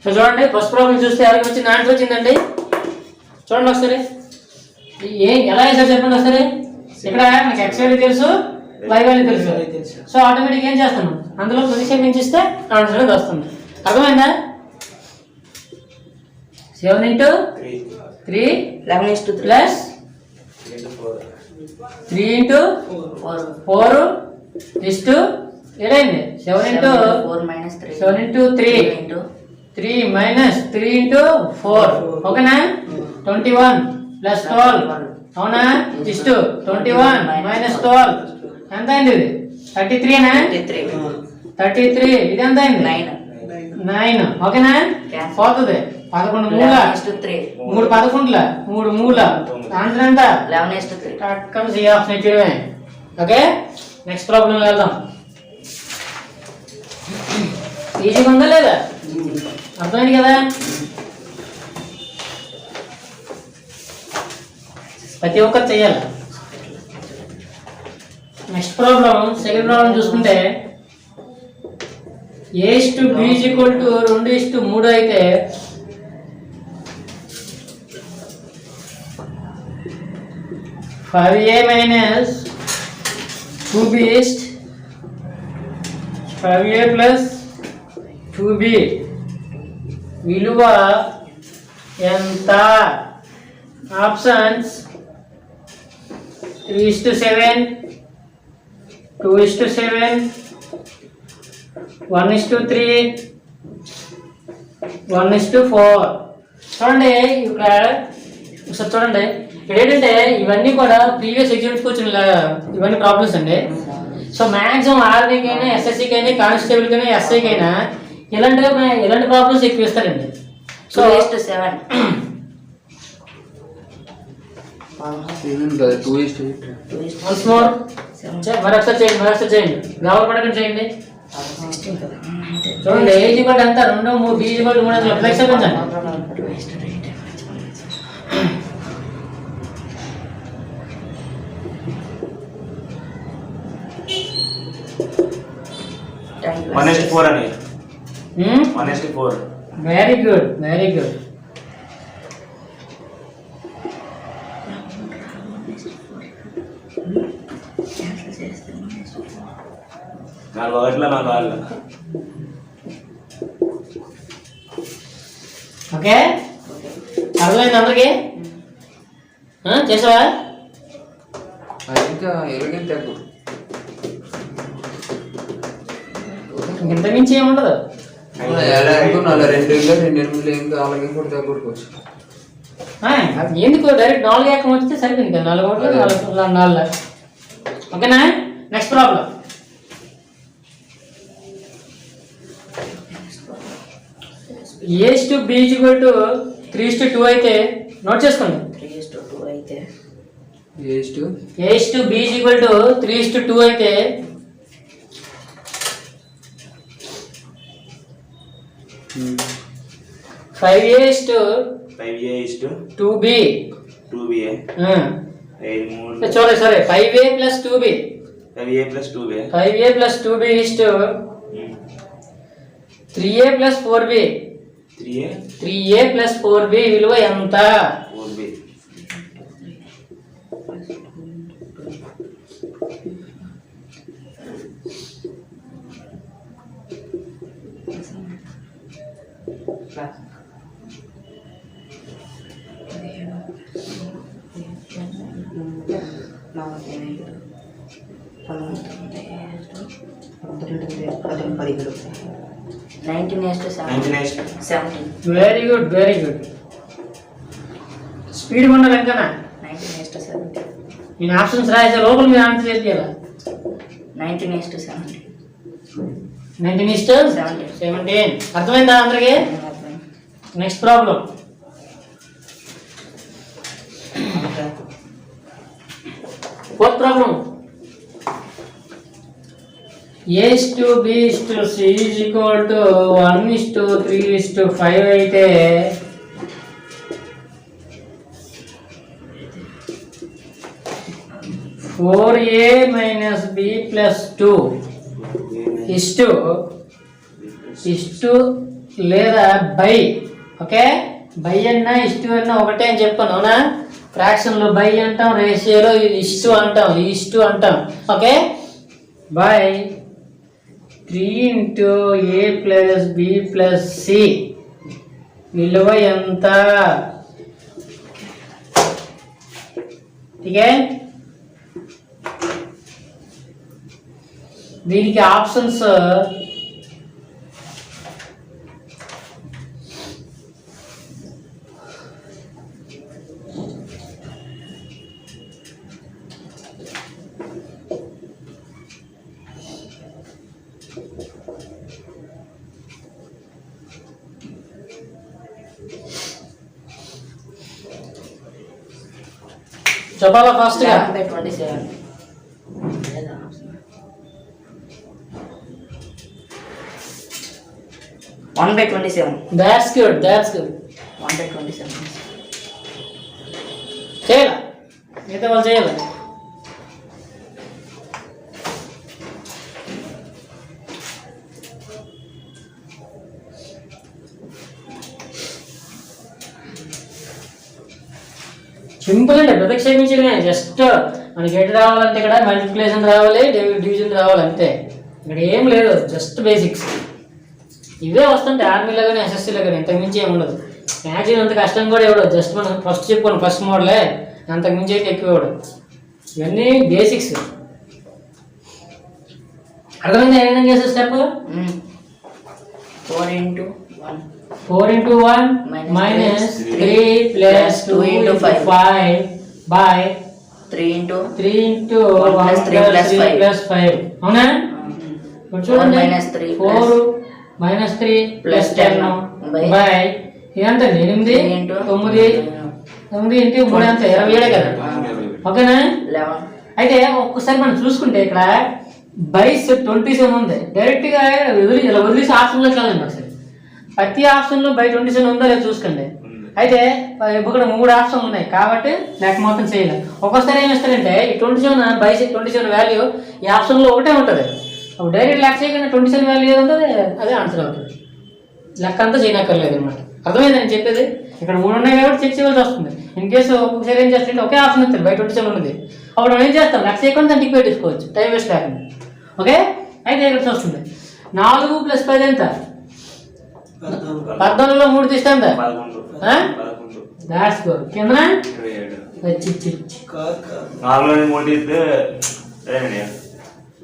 So చూడండి first problem చూస్తే ఎవరికి వచ్చింది ఆన్సర్ వచ్చిందండి. చూడండి ఒకసారి ఎలా వేసారు చెప్పండి ఒకసారి. ఇక్కడ మనకి ఎక్స్ వాల్యూ తెలుసు, వై వాల్యూ తెలుసు. సో ఆటోమేటిక్ ఏం చేస్తాను అందులో ప్రతిక్షేపించిస్తే ఆన్సర్ అనేది వస్తుంది. అర్థమైందా? 7 into 3 11 plus 3 into 4 is to ఏదైంది 7 into 4 minus 3 7 into 3 minus 3 into 4 ఓకేనా 21 plus 12 అవునా is to 21 minus 12 ఎంత అయింది ఇది 33 నా 33 ఇది ఎంత అయింది 9 ఓకేనా పోతుంది 11 మూల 3 11ల 3 మూల ఆన్సర్ ఎంత 11:3 టక్కన సి ఆప్షన్ ఇచ్చేయడమే. ఓకే నెక్స్ట్ ప్రాబ్లం వెళ్దాం. ఈజీగా ఉందా లేదా? అర్థమైంది కదా? ప్రతి ఒక్కరు చెయ్యాలి. నెక్స్ట్ ప్రాబ్లం సెకండ్ ప్రాబ్లం చూసుకుంటే A/B = 2:3 అయితే (5a minus 2b) 5a plus 2b విలువ ఎంత? ఆప్షన్స్ 3:7 2:7 1:3 1:4. చూడండి ఇక్కడ ఒకసారి చూడండి. ఇక్కడ ఏంటంటే ఇవన్నీ కూడా ప్రీవియస్ ఎగ్జామ్స్కి వచ్చిన ఇవన్నీ ప్రాబ్లమ్స్ అండి. సో మ్యాక్సిమం ఆర్మీకైనా ఎస్ఎస్సికైనా కానిస్టేబుల్కైనా ఎస్ఐకైనా ఇలాంటి ప్రాబ్లమ్స్ ఎక్కువ ఇస్తారండి. సో 7 వన్స్ మోర్ మరొకసారి చేయండి గవర్నమెంట్ చేయండి. చూడండి ఏజ్ కూడా ఎంత 2 3 బి కూడా 3 ఫ్లెక్స్ పెంచండి. Very good very good. Okay అర్థమైంది అందరికి? చేసావా? ఇంత మించి ఏముండదు. ఎందుకు డైరెక్ట్ 4 ఏకం వస్తే సరిపోయింది కదా. 4 ఓట్లు 4. ఓకేనా? నెక్స్ట్ ప్రాబ్లం A/B = 3:2 అయితే నోట్ చేసుకోండి. A/B = 3:2 అయితే (5a is to 2b) sorry 5a plus 2b 5a plus 2b is to 3a plus 4b 3a plus 4b విలువ ఎంత? 4b very good very good. Speed ఉండాలి ఇంకా. 19:17 నేను ఆప్షన్స్ రాసే లోపల మీరు ఆన్సర్ చేయాలి. 19:17 19:17 అర్థమైందా అందరికి? Next problem fourth problem A/B = C = 1:3:5 అయితే (4a - b + 2) is to is to లేదా బై. ఓకే, బై అన్నా ఇస్టు అన్నా ఒకటే అని చెప్పాను, అవునా? ఫ్రాక్షన్లో బై అంటాం, రేషియోలో ఇస్టు అంటాం, ఇస్టు అంటాం. Okay, by 3 into a plus b plus c విలువ ఎంత? ఓకే, దీనికి ఆప్షన్స్ చెప్పాలా ఫాస్ట్ గా? 11/27. 1/27. That's good, that's good. 1/27. చేయాల, మిగతా వాళ్ళు చేయాలి. సింపుల్ అండి, ప్రతిక్షేపించడమే. జస్ట్ మనకి ఎటు రావాలంటే ఇక్కడ మల్టిప్లికేషన్ రావాలి, డివిజన్ రావాలి, అంతే. ఇక్కడ ఏం లేదు, జస్ట్ బేసిక్స్ ఇవే వస్తుంటాయి ఆర్మీలో కానీ ఎస్ఎస్సీలో కానీ. ఇంతకుమించి ఏమి ఉండదు. మ్యాక్సిమం అంత కష్టం కూడా ఇవ్వడు, జస్ట్ మనం ఫస్ట్ చెప్పుకోండి ఫస్ట్ మోడలే, అంతకుమించి అయితే ఎక్కువ ఇవ్వడు. ఇవన్నీ బేసిక్స్. అర్థమైంది? ఏ విధంగా చేసే step? 4 into 1. 4 into 1 minus 3 plus 2 into 5 by 3 into 1 plus 3 plus 5. అవునా? ఇప్పుడు చూడండి, 4 minus 3 plus 10 by ఇదంతా 8 9 ఇంటూ 3 అంతా 27 కదా. ఓకేనా? 11. అయితే ఒక్కసారి మనం చూసుకుంటే ఇక్కడ బైస్ 27 ఉంది. డైరెక్ట్గా ఇలా వదిలేసి ఆప్షన్లోకి వెళ్ళండి ఒకసారి. ప్రతి ఆప్షన్లో బై 27 ఉందో లేదో చూసుకోండి. అయితే ఇక్కడ 3 ఆప్షన్లు ఉన్నాయి కాబట్టి లెక్క మొత్తం చేయలేదు. ఒక్కోసారి ఏం ఇస్తారంటే ఈ 27 బై 27 వాల్యూ ఈ ఆప్షన్లో ఒకటే ఉంటుంది. అప్పుడు డైరెక్ట్ లెక్క చేయకుండా 27 వాల్యూ ఏది ఉంటుంది అదే ఆన్సర్ అవుతుంది. లెక్క అంతా చేయనక్కర్లేదు అనమాట. అర్థమైంది నేను చెప్పేది? ఇక్కడ 3 ఉన్నాయి కాబట్టి చెక్ చేయవలసి వస్తుంది. ఇన్ కేసు ఒకసారి ఏం చేస్తుంటే ఒకే ఆప్షన్ ఇస్తారు బై 27 ఉన్నది. అప్పుడు మనం ఏం చేస్తాం, లెక్క చేయకుండా దాన్ని టిక్ పెట్టేసుకోవచ్చు, టైం వేస్ట్ లేకుండా. ఓకే, అయితే ఇక్కడ చూస్తుంది 4 + 10 ఎంత? 14లో 3 తీస్తే ఎంత? 11. That's good. కింద 27. 4 4 3 తీస్తే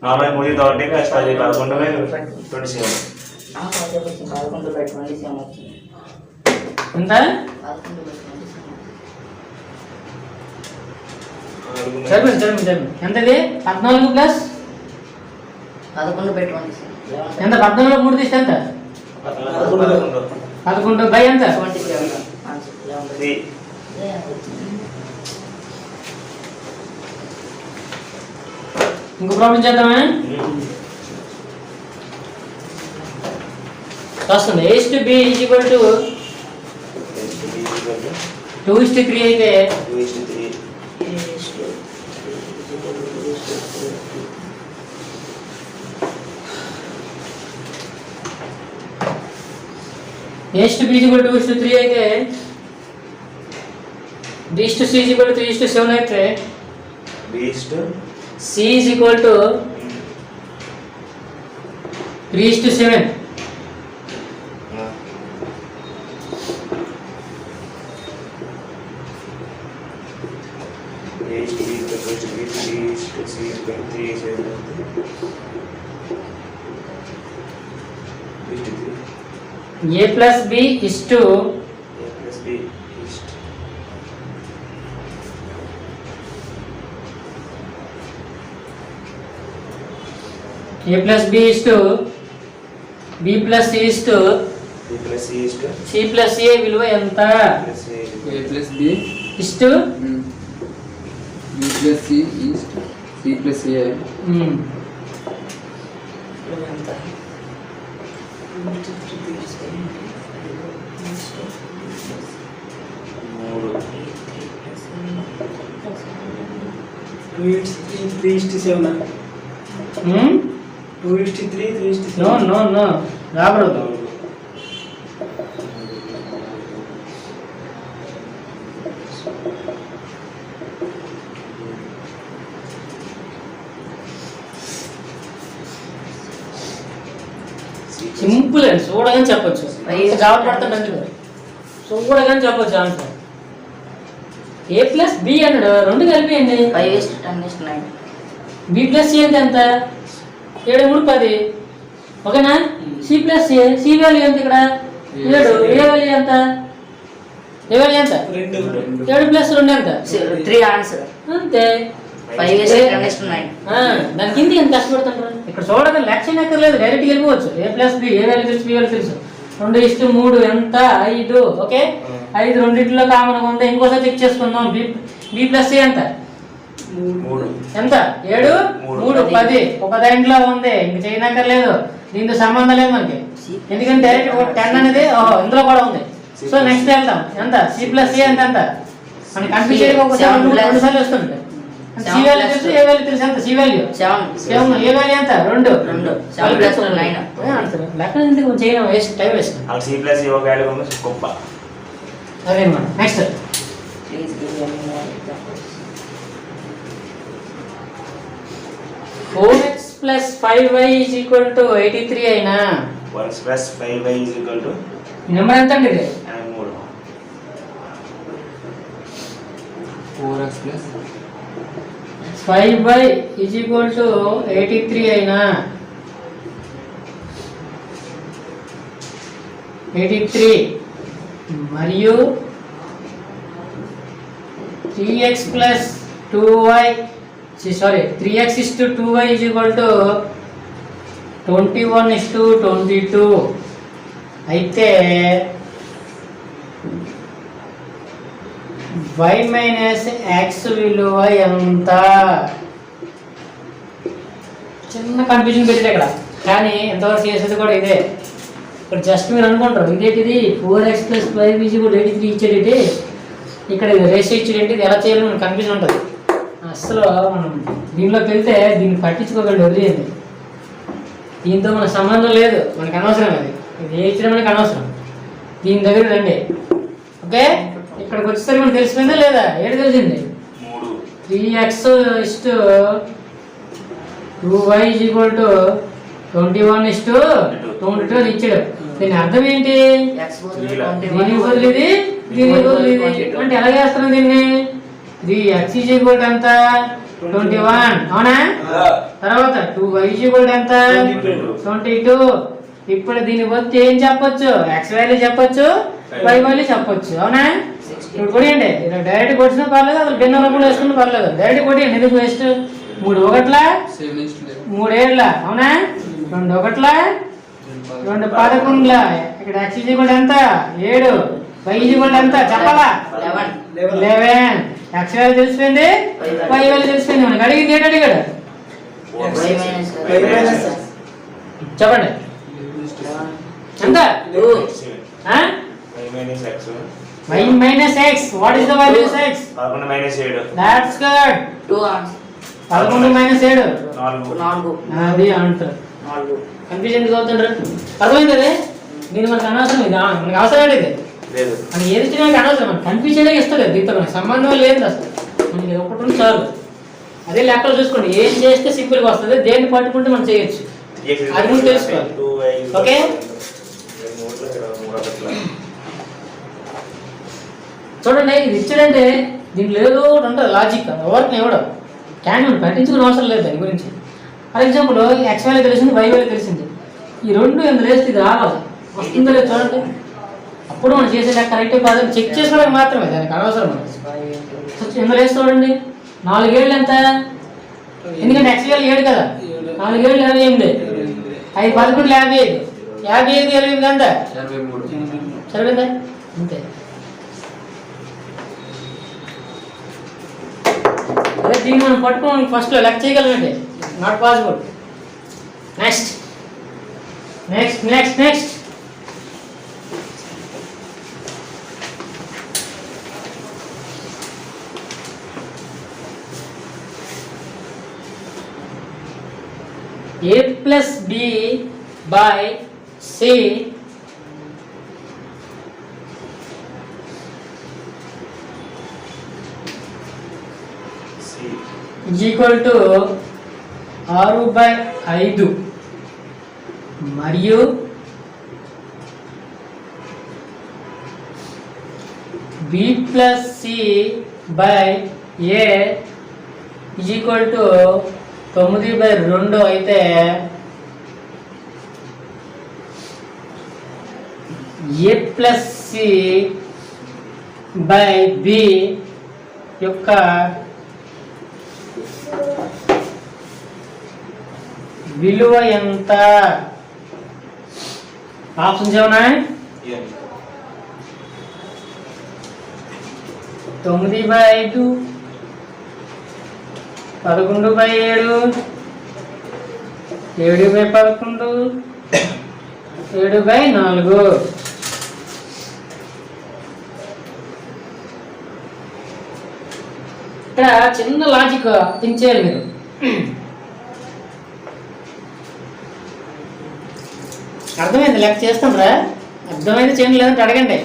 4 3 తోటి 11/27. 11/27 వచ్చింది. ఎంత? 11/27. చదివండి. ఎంతది? 14 ప్లస్ 11/27. ఎంత? 14లో 3 తీస్తే ఎంత? 11 బై ఎంత? 27. ఇంకో ప్రాబ్లం చేద్దామా? వస్తుంది. A/B = 2:3 అయితే A/B = 2:3 అయితే B/C = 3:7 అయితే C = 3:7. A plus B is to A plus B is to B plus C is to C plus A విలువ ఎంత? A plus B is to B plus C is C plus A. No. రాకూడదు. Simple అండి, చూడగానే చెప్పొచ్చు. Job పడుతుంది అందులో చూడగానే చెప్పొచ్చు ఆన్సర్. ఏ ప్లస్ బి అన్నాడు, రెండు కలిపియండి. 5:10:9. బి ప్లస్ సి అంటే ఎంత? 7 3 10. ఓకేనా? సి ప్లస్ ఏ, సి వాల్యూ ఎంత ఇక్కడ? 7. ఏ వాల్యూ ఎంత? ఏ వాల్యూ ఎంత? 7 ప్లస్ 2 ఎంత? 3 ఆన్సర్. అంతే. 5:10:9. దాని కింద ఎంత కష్టపడుతుంటారు? ఇక్కడ చూడగా లక్ష్యం ఎక్కర్లేదు, డైరెక్ట్ వెళ్ళిపోవచ్చు. ఏ ప్లస్ బి, ఏ వాల్యూ తెలుసు, బి వాల్యూ తెలుసు. 2:3 ఎంత? 5. ఓకే, 5 రెండింటిలో కామన్ ఉంది. ఇంకోసారి చెక్ చేసుకుందాం. బి ప్లస్ సి ఎంత? 3 ఎంత? 7 3 10. ఒక దాంట్లో ఉంది, ఇంక చేయనక్కర్లేదు. దీంతో సంబంధం లేదు మనకి, ఎందుకంటే డైరెక్ట్ 10 అనేది ఇందులో కూడా ఉంది. సో నెక్స్ట్ వెళ్దాం. ఎంత? సి ప్లస్ సి ఎంత? ఎంత మనకి కన్ఫ్యూజ్ ఒకసారి 2 సార్లు వస్తుంది. సి వాల్యూ తెలుసు, ఏ వాల్యూ తెలుసు. ఎంత? C value 7. ఏ వాల్యూ ఎంత? 2. 9. లెక్క ఎందుకు చేయడం, వేస్ట్, టైం వేస్ట్. అక్కడ సి ప్లస్ ఈ ఒక వాల్యూ ఉంది గొప్ప. అదే అన్నమాట. Next Please give me more examples. 4x plus 5y is equal to 83 అయినా 1 plus 5y is equal to number ఎంత అండి ఇది? 3. 4x plus 5y is equal to 83 అయినా 83 మరియు 3x plus 2y, sorry, 3x is to 2y is equal to 21 is to 22 అయితే y minus x విలువ ఎంత? చిన్న కన్ఫ్యూజన్ పెట్టారు ఇక్కడ, కానీ ఎంతవరకు చేసేది కూడా ఇదే. ఇక్కడ జస్ట్ మీరు అనుకుంటారు ఇదేంటిది 4x plus 5 is equal to 83 ఇచ్చేది, ఇక్కడ రేషియో ఇచ్చేది, ఇది ఎలా చేయాలో మనకు కన్ఫ్యూజన్ ఉంటుంది. అసలు మనం దీనిలోకి వెళ్తే దీన్ని పట్టించుకోగలడు, వదిలేయండి. దీంతో మనకు సంబంధం లేదు, మనకు అనవసరం. అది ఇది ఏ ఇచ్చినా మనకు అనవసరం. దీని దగ్గర రండి. ఓకే, ఇక్కడికి వచ్చేసరికి మనకు తెలిసిపోయిందా లేదా? ఏడు తెలిసింది. 3x is to 2y is equal to 21 is to 22 అని ఇచ్చాడు. దీని అర్థం ఏంటి? దీని బదులు ఇది, దీని బదులు ఇది అంటే ఎలా చేస్తున్నాం దీన్ని? 3x is equal to ఎంత? 21. అవునా? తర్వాత 2y is equal to ఎంత? 22. ఇప్పుడు దీని బదులు ఏం చెప్పొచ్చు? x వాల్యూ చెప్పొచ్చు, y వాల్యూ చెప్పొచ్చు. అవునా? ఇప్పుడు కొడియండి, ఇలా డైరెక్ట్ కొట్టినా పర్లేదు, అసలు భిన్న రూపంలో వేసుకున్నా పర్లేదు. డైరెక్ట్ కొట్టియండి, ఎందుకు వేస్ట్? 3 1 3 7. అవునా? 2 1 2 11. ఇక్కడ x is equal to ఎంత? 7. y is equal to ఎంత చెప్పాలా? 11. x వాల్యూ తెలిసిపోయింది, y వాల్యూ తెలిసిపోయింది. మనకి అడిగింది ఏంటి? అడిగాడు చెప్పండి ఎంత? y minus x. What is the value of x? 11 minus 7. That's good. 2 answer. 11 minus 7. 4. అది ఆన్సర్. 4. కన్ఫ్యూజన్ ఎందుకు అవుతుంటారు? అర్థమైంది కదా? దీని మనకు అనవసరం, ఇది మనకు అవసరం ఏంటి? ఇది లేదు, మనకి ఏది ఇచ్చినా మనకి అనవసరం. మనకి కన్ఫ్యూజన్ ఇస్తుంది, దీంతో మనకి సంబంధం లేదు అసలు. మనకి ఇది ఒకటి ఉంది చాలు. అదే లెక్కలు చూసుకోండి, ఏం చేస్తే సింపుల్గా వస్తుంది, దేన్ని పట్టుకుంటే మనం చేయొచ్చు. అది కూడా తెలుసుకోవాలి. ఓకే, చూడండి ఇది ఇచ్చాడంటే దీంట్లో ఏదో ఒకటి ఉంటుంది లాజిక్, ఎవరికి ఇవ్వడం. కానీ మనం పట్టించుకునే అవసరం లేదు దాని గురించి. ఫర్ ఎగ్జాంపుల్ ఎక్స్ వాల్యూ తెలిసింది, వై వాల్యూ తెలిసింది, ఈ రెండు ఎందులో వేస్తే ఇది రావాలి, వస్తుందో లేదు చూడండి. అప్పుడు మనం చేసే లెక్క కరెక్టే కాదని చెక్ చేసుకోవడానికి మాత్రమే, దానికి అనవసరం. ఎందులో వేసి చూడండి, 4 7 ఎంత? ఎందుకంటే ఎక్స్ వాల్యూ 7 కదా, 4 7 28, 5 11 55, 55 28 ఎంత? 83. సరిపోయిందా? అంతే. అదే దీన్ని మనం పట్టుకోవడానికి ఫస్ట్లో లెక్క చేయగలమండి, not possible. Next next next next a plus b by c C C equal to 6/5 మరియు B plus C by A equal to 9/2 అయితే A plus C by B యొక్క విలువ ఎంత? ఆప్షన్స్ ఏమన్నాయి? ఎన్ 9/5, 11/7, 7/11, 7/4. ఇక్కడ చిన్న లాజిక్ థింక్ చేయాలి మీరు. అర్థమైంది? లెక్క చేస్తాంరా? అర్థమైంది చేయండి, లేదంటే అడగండి.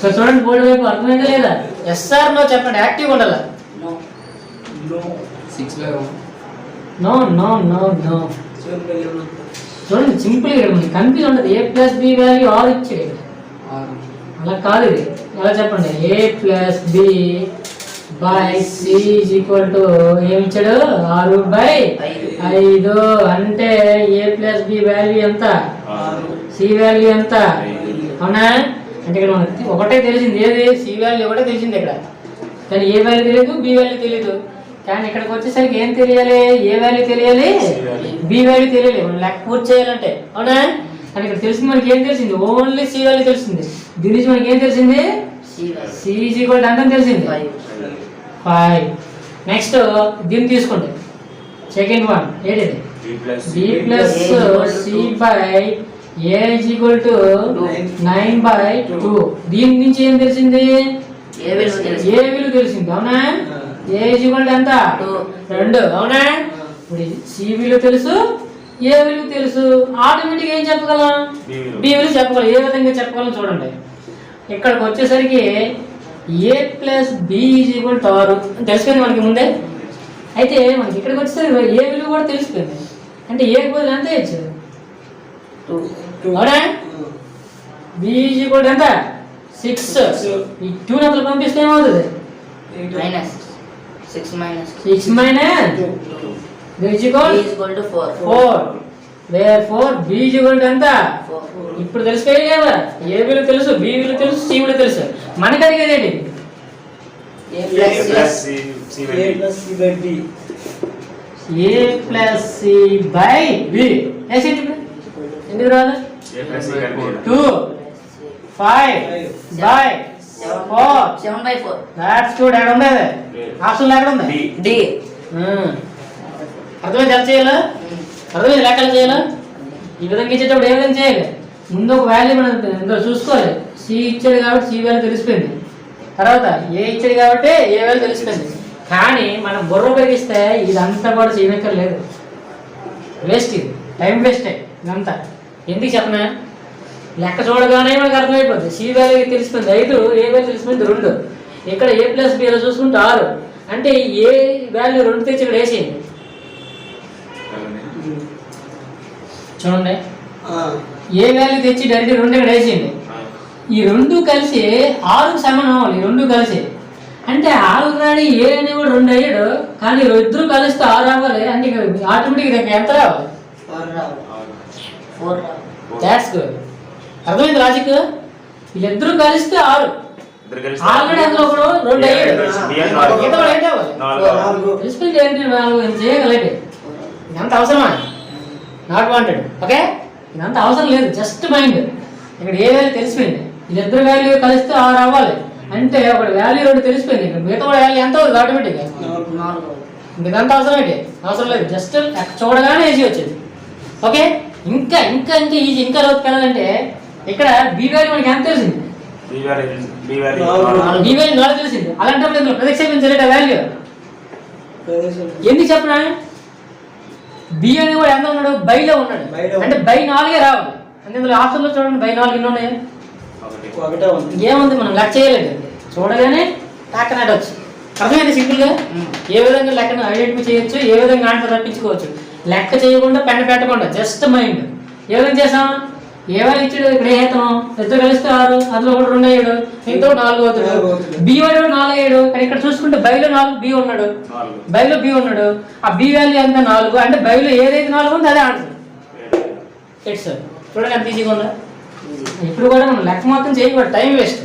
సో చూడండి బోర్డు వైపు, అర్థమైందా లేదా? ఎస్ఆర్ నో చెప్పండి, యాక్టివ్గా ఉండాలి. No 6/1 no no no no చూడండి, సింపుల్ ఇక్కడ మనకి కన్ఫ్యూజ్ ఉండదు. ఏ ప్లస్ బి వాల్యూ 6 ఇచ్చాడు ఇక్కడ. 6 అలా కాదు, ఇది ఎలా చెప్పండి? A plus B by C equal to ఏమి ఇచ్చాడు? 6/5. అంటే ఏ ప్లస్ బి వాల్యూ ఎంత? సి వాల్యూ ఎంత? అవునా? అంటే ఇక్కడ మనకి ఒకటే తెలిసింది, ఏది? సి వాల్యూ ఒకటే తెలిసింది ఇక్కడ. కానీ ఏ వాల్యూ తెలియదు, బి వాల్యూ తెలియదు. కానీ ఇక్కడికి వచ్చేసరికి ఏం తెలియాలి? ఏ వాల్యూ తెలియాలి, బి వాల్యూ తెలియాలి. మనం లెక్క పూర్తి చేయాలంటే. అవునా? కానీ ఇక్కడ తెలిసింది మనకి ఏం తెలిసింది? ఓన్లీ సి వాల్యూ తెలిసింది. దీని నుంచి మనకి ఏం తెలిసింది? సి ఈజ్ ఈక్వల్ ఎంత తెలిసింది? 5. నెక్స్ట్ దీన్ని తీసుకోండి, సెకండ్ వన్ ఏంటిది? B plus C by A is equal to 9/2. దీని నుంచి ఏం తెలిసింది? ఏ విలువ తెలుసు? ఏ విలువ తెలిసింది. అవునా? ఏ ఈజ్ ఈక్వల్ టు ఎంత? 2. అవునా? ఇప్పుడు సి విలువ తెలుసు, ఏ విలువ తెలుసు. ఆటోమేటిక్ ఏం చెప్పగలం? బి విలువ చెప్పగలం. ఏ విధంగా చెప్పగలం చూడండి. ఇక్కడికి వచ్చేసరికి A plus B is equal to 6 తెలిసిపోయింది మనకి ముందే. అయితే మనకి ఇక్కడికి వచ్చేసరికి ఏ విలువ కూడా తెలిసిపోయింది. అంటే ఏ బదులు ఎంత ఇచ్చారు? 2. అవునా? బి ఈజ్ ఈక్వల్ టు ఎంత? 6. ఈ 2 అతను పంపిస్తే ఏమవుతుంది? Minus 6 minus 6 minus 2 is equal to 4. Therefore b is equal to ఎంత? 4. ఇప్పుడు తెలిసిపోయి కదా, ఏ విలువ తెలుసు, బి విలువ తెలుసు, సి విలువ తెలుసు. మనకి అడిగేది ఏంటి? A plus plus C C A plus C by B. A plus C by B. వేసేంటి ఇప్పుడు? ఎందుకు రాదు? ఏ ప్లస్ సి కలిపి 2 5 బై 4. 7/4. That's good. ఎక్కడ ఉంది అది? ఆప్షన్ ఎక్కడ ఉంది? D D. అర్థమైంది? ఎలా చేయాలా? అర్థమైంది? లెక్కలు చేయాలా? ఈ విధంగా ఇచ్చేటప్పుడు ఏ విధంగా చేయాలి? ముందు ఒక వాల్యూ మనం ఇందులో చూసుకోవాలి. సి ఇచ్చాడు కాబట్టి సి వాల్యూ తెలిసిపోయింది. తర్వాత ఏ ఇచ్చాడు కాబట్టి ఏ వాల్యూ తెలిసిపోయింది. కానీ మనం బుర్ర ఉపయోగిస్తే ఇదంతా కూడా చేయనక్కర్లేదు. వేస్ట్, ఇది టైం వేస్టే ఇదంతా. ఎందుకు చెప్పనా? లెక్క చూడగానే మనకు అర్థమైపోతుంది. సి వాల్యూ తెలిసిపోయింది 5, ఏ వాల్యూ తెలిసిపోయింది 2. ఇక్కడ ఏ ప్లస్ బి చూసుకుంటే 6. అంటే ఏ వాల్యూ 2 తెచ్చి ఇక్కడ వేసేయండి. చూడండి, ఏ వాల్యూ తెచ్చి డైరెక్ట్ 2 ఇక్కడ వేసేయండి. ఈ 2 కలిసి 6కు సమానం అవ్వాలి. ఈ 2 కలిసి అంటే ఆల్రెడీ ఏ అనేవాడు 2 అయ్యాడు, కానీ 2 కలిస్తే 6 అవ్వాలి. అంటే ఆటోమేటిక్ దగ్గర ఎంత రావాలి? 4. That's good. అర్థమైంది లాజిక్? వీళ్ళిద్దరూ కలిస్తే 6. ఆల్రెడీ అందులో ఒకడు 2 అయ్యాడు. మిగతా వాడు ఏంటి అవ్వాలి? 4 తెలిసిపోయింది ఏంటి? 4 ఎంత చేయగలండి? ఇదంత అవసరమా? Not wanted. ఓకే, ఇదంతా అవసరం లేదు, జస్ట్ మైండ్. ఇక్కడ ఏ వాల్యూ తెలిసిపోయింది. వీళ్ళిద్దరు వాల్యూ కలిస్తే 6 అవ్వాలి. అంటే ఒకటి వాల్యూ 2 తెలిసిపోయింది. ఇక్కడ మిగతా వాల్యూ ఎంత అవుతుంది ఆటోమేటిక్గా? 4. ఇదంతా అవసరం ఏంటి? అవసరం లేదు, జస్ట్ చూడగానే ఈజీ వచ్చేది. ఓకే, ఇంకా ఇంకా ఇంకా ఈజీ. ఇంకా లోతుకి వెళ్ళాలంటే ఇక్కడ బి వాల్యూ మనకి ఎంత తెలిసింది? బి వాల్యూ బి వాల్యూ 4 తెలిసింది. అలాంటప్పుడు ఇందులో ప్రతిక్షేపించలేట వాల్యూ ఎందుకు చెప్పనా బి అనేవాడు ఎంత ఉన్నాడు బైలో ఉన్నాడు అంటే బై 4 రావాలి అంటే ఇందులో ఆప్షన్లో చూడండి బై 4 ఎన్ని ఉన్నాయి ఏముంది మనం లెక్క చేయలేదు చూడగానే టాక్ వచ్చు అర్థమైంది సింపుల్గా ఏ విధంగా లెక్కను ఐడెంటిఫై చేయొచ్చు ఏ విధంగా ఆన్సర్ రప్పించుకోవచ్చు లెక్క చేయకుండా పెన్ పెట్టకుండా జస్ట్ మైండ్ ఏ విధంగా చేసాం ఏమైనా ఇచ్చాడు ఇక్కడ ఏ అవుతాం ఇద్దరు కలిస్తే 6 అందులో కూడా 2 అయ్యాడు మిగతా 4 అవుతాడు బి వాడు 4 అయ్యాడు కానీ ఇక్కడ చూసుకుంటే బైలో 4 బి ఉన్నాడు బైలో బి ఉన్నాడు ఆ బి వాల్యూ ఎంత 4 అంటే బైలో ఏదైతే 4 ఉందో అదే ఆన్సర్ ఎట్ సార్ చూడండి ఎంత ఈజీగా ఉందా ఇప్పుడు కూడా మనం లెక్క మాత్రం చేయకూడదు టైం వేస్ట్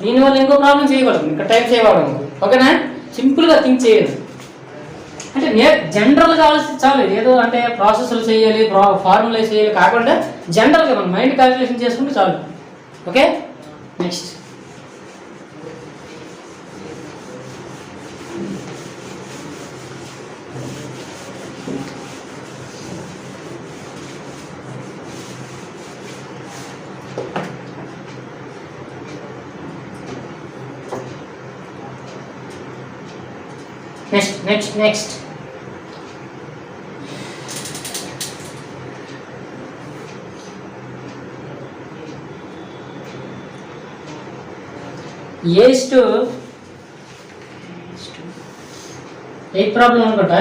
దీనివల్ల ఇంకో ప్రాబ్లం చేయకూడదు ఇంకా టైం చేయకూడదు ఓకేనా సింపుల్గా థింక్ చేయాలి అంటే జనరల్గా ఆలోచిస్తే చాలు ఏదో అంటే ప్రాసెస్లు చేయాలి ఫార్ములేస్ చేయాలి కాకుండా జనరల్గా మనం మైండ్ క్యాలిక్యులేషన్ చేసుకుంటే చాలు okay next next A/8 problem అనుకుంటా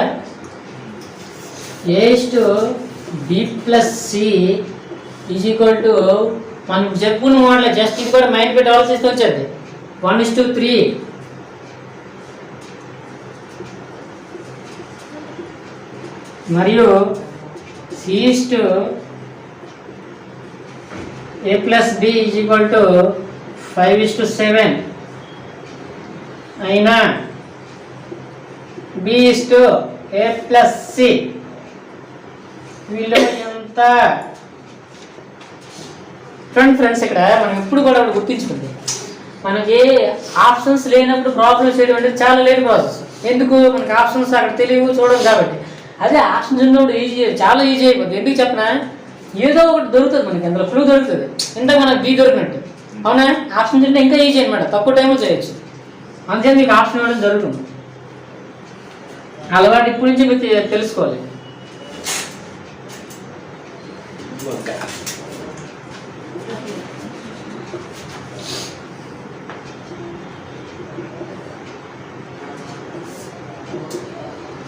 A/B+C = మనం చెప్పుకున్న మోడల్ జస్ట్ ఇది కూడా మైండ్ పెట్టి ఆలోచిస్తూ వచ్చేది 1:3 మరియు C/A+B = 5:7 అయినా B/A+C విలువ ఎంత ఫ్రెండ్స్ ఇక్కడ మనం ఎప్పుడు కూడా గుర్తించుకుంది మనకి ఆప్షన్స్ లేనప్పుడు ప్రాబ్లమ్స్ చేయడం అంటే చాలా లేట్ ప్రాసెస్ ఎందుకు మనకి ఆప్షన్స్ అక్కడ తెలియవు చూడడం కాబట్టి అదే ఆప్షన్స్ ఉన్నప్పుడు ఈజీ చాలా ఈజీ అయిపోతుంది ఎందుకు చెప్పనా ఏదో ఒకటి దొరుకుతుంది మనకి అందులో ఫ్లూ దొరుకుతుంది ఇంతకు మనకు బీ దొరికినట్టు అవునా ఆప్షన్స్ ఉంటే ఇంకా ఈజీ అనమాట తక్కువ టైంలో చేయొచ్చు అందుకని మీకు ఆప్షన్ ఇవ్వడం జరుగుతుంది అలవాటు ఇప్పటి నుంచి మీరు తెలుసుకోవాలి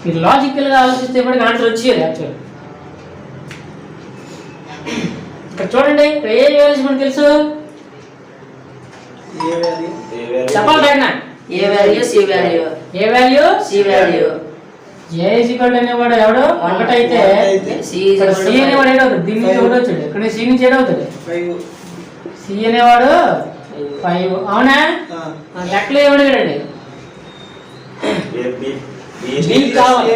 మీరు లాజికల్గా ఆలోచిస్తే ఇప్పటికి ఆన్సర్ వచ్చేయాలి యాక్చువల్ ఇక్కడ చూడండి ఇక్కడ ఏ వాల్యూస్ మనకు తెలుసు చెప్పాలి తగిన ఏ వాల్యూ సి వాల్యూ ఏ వాల్యూ సి వాల్యూ ఏ అనేవాడు ఎవడో ఒకటైతే సి అనేవాడు ఏడవుతుంది దీని నుంచి ఒకటి వచ్చాడు ఇక్కడ సి నుంచి ఏడవుతుంది సి అనేవాడు 5 అవునా లెక్కలో ఏమడిగాడండి బి కావాలి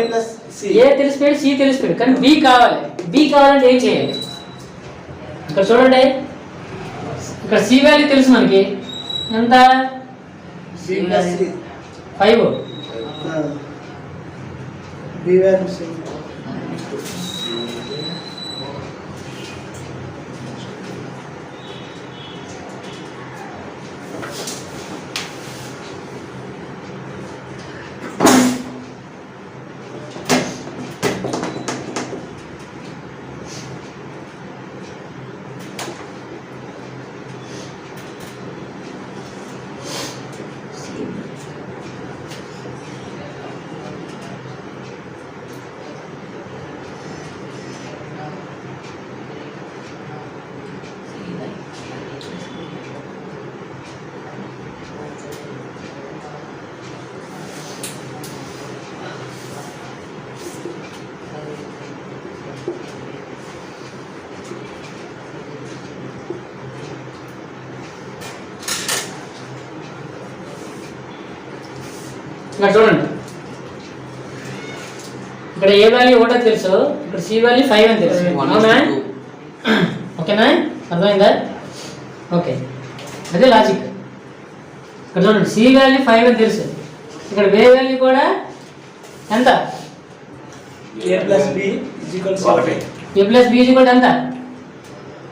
ఏ తెలిసిపోయాడు సి తెలిసిపోయాడు కానీ బి కావాలి బి కావాలంటే ఏం చేయాలి ఇక్కడ చూడండి ఇక్కడ సి వాల్యూ తెలుసు మనకి ఎంత 5 B value C. ఇక్కడ చూడండి ఇక్కడ ఏ వాల్యూ ఒకటో తెలుసు ఇక్కడ సి వాల్యూ 5 అని తెలుసు అవునా ఓకేనా అర్థమైందా ఓకే అదే లాజిక్ ఇక్కడ చూడండి సి వాల్యూ 5 అని తెలుసు ఇక్కడ ఏ వాల్యూ కూడా ఎంత A plus B is equal to 7. A plus B is equal to ఎంత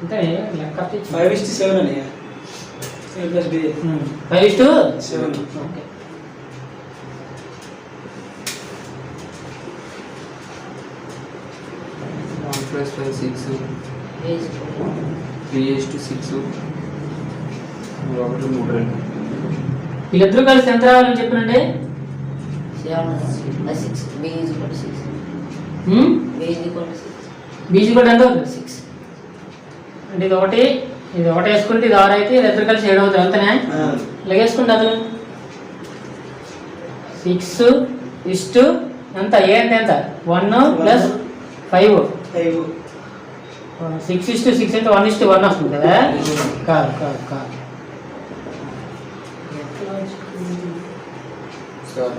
అంటే లెక్క 5:7 అని A plus B 5:7 7. Okay plus 5 6 A is equal to 3:6 ఒకటి 3 వీళ్ళిద్దరూ కలిసి ఎంత రావాలని చెప్పినండి 7 6 B is equal to 6 B is equal to 6 BG కూడా ఎంత అవుతుంది 6 అంటే ఇది ఒకటి వేసుకుంటే ఇది 6 అయితే వీళ్ళిద్దరు కలిసి 7 అవుతుంది అంతనే లగేసుకుంటే అసలు 6 ఇస్టు ఎంత ఏ అంటే ఎంత 1 ప్లస్ 5 6:6 అంటే 1:1 వస్తుంది కదా కాదు కాదు కాదు సార్